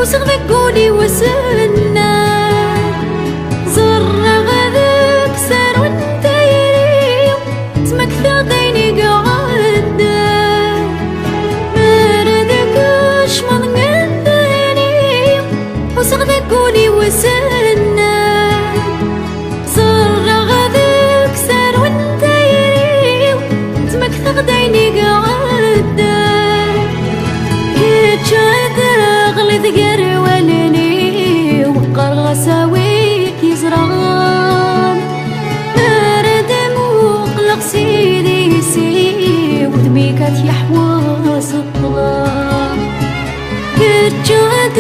وصغ قولي وسنا زر غذاك سار وانت يريو تمكثر ديني قعدا مردك شمض من ديني وصغ قولي وسنا زر غذاك سار وانت يريو تمكثر ديني قعدا ذقر ولني وقر ساويك يزران مردم وقلق سيدي سي ودميك يحوص الظلام كتشاد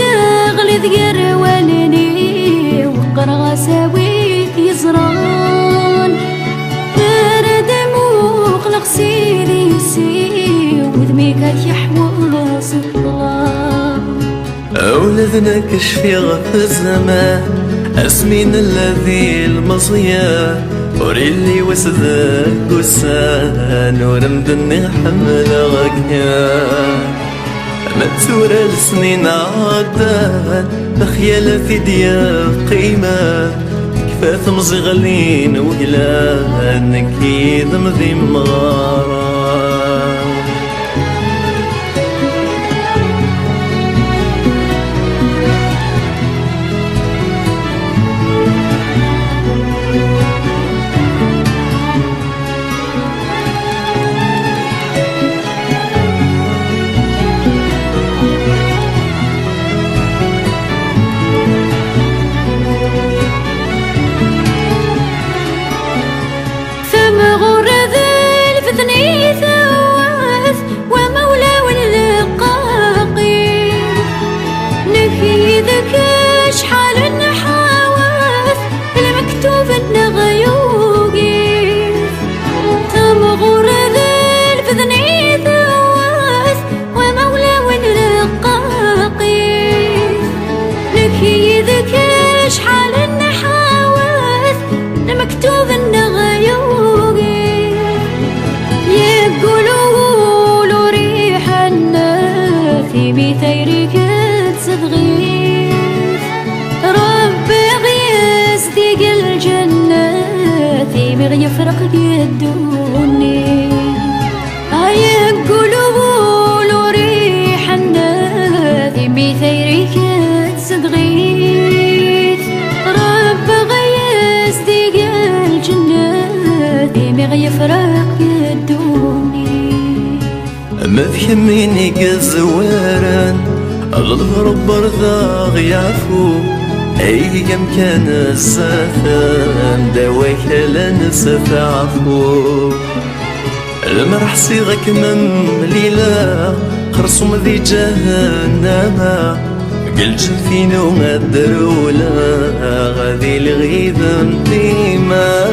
غلي ذقر ولني وقر ساويك يزران مردم وقلق سيدي سي ودميك يحوص الظلام أولدنا كشفي غف الزمان أسمين الذي المصيا وريلي وسدك وسان ورمدني حمل غكيان متسورة لسنين عدان بخيالة في دياب قيمة كفاث مزغلين وقلان أكيد مذي مغاران مكتوب النغيوقي يقولوا ريح الناثي بثيرك تصدغيث ربي غيس ديق الجنة في بغي يفرق يدوني يقولوا ريح الناثي بثيرك تصدغيث ربي غيس ديق يفرق يدوني ما فهميني كزواران الغرب برضا يعفو أيام كان الزفان دواك لنسف عفو المرح صيغك من ليلة خرصوم ذي جهنم قلت فينا وما الدرولة غادي الغيبة مديمة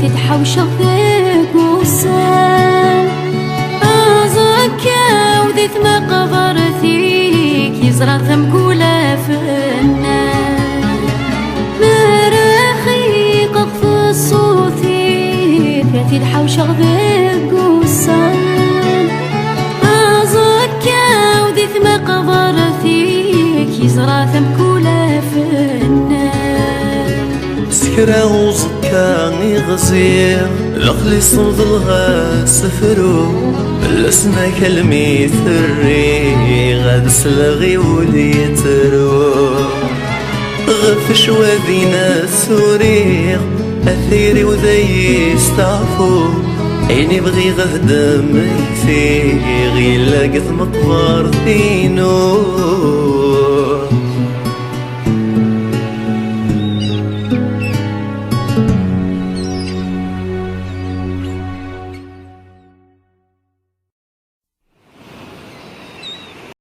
تتحوش غيك وسال أزكى وذي قاتي الحوشة غذاك وصال أزكا وذي ثم قبرتيك يزرع ثم كولا فنان سكرا وزكا يغزير العقل صمد الغا سفرو بالاسنا كلمي ثري غاد سلغي وليترو غفش وذينا سوريغ أثيري وذي يستعفو عيني بغي غهدم يثيغ إلا قث مقبر دينو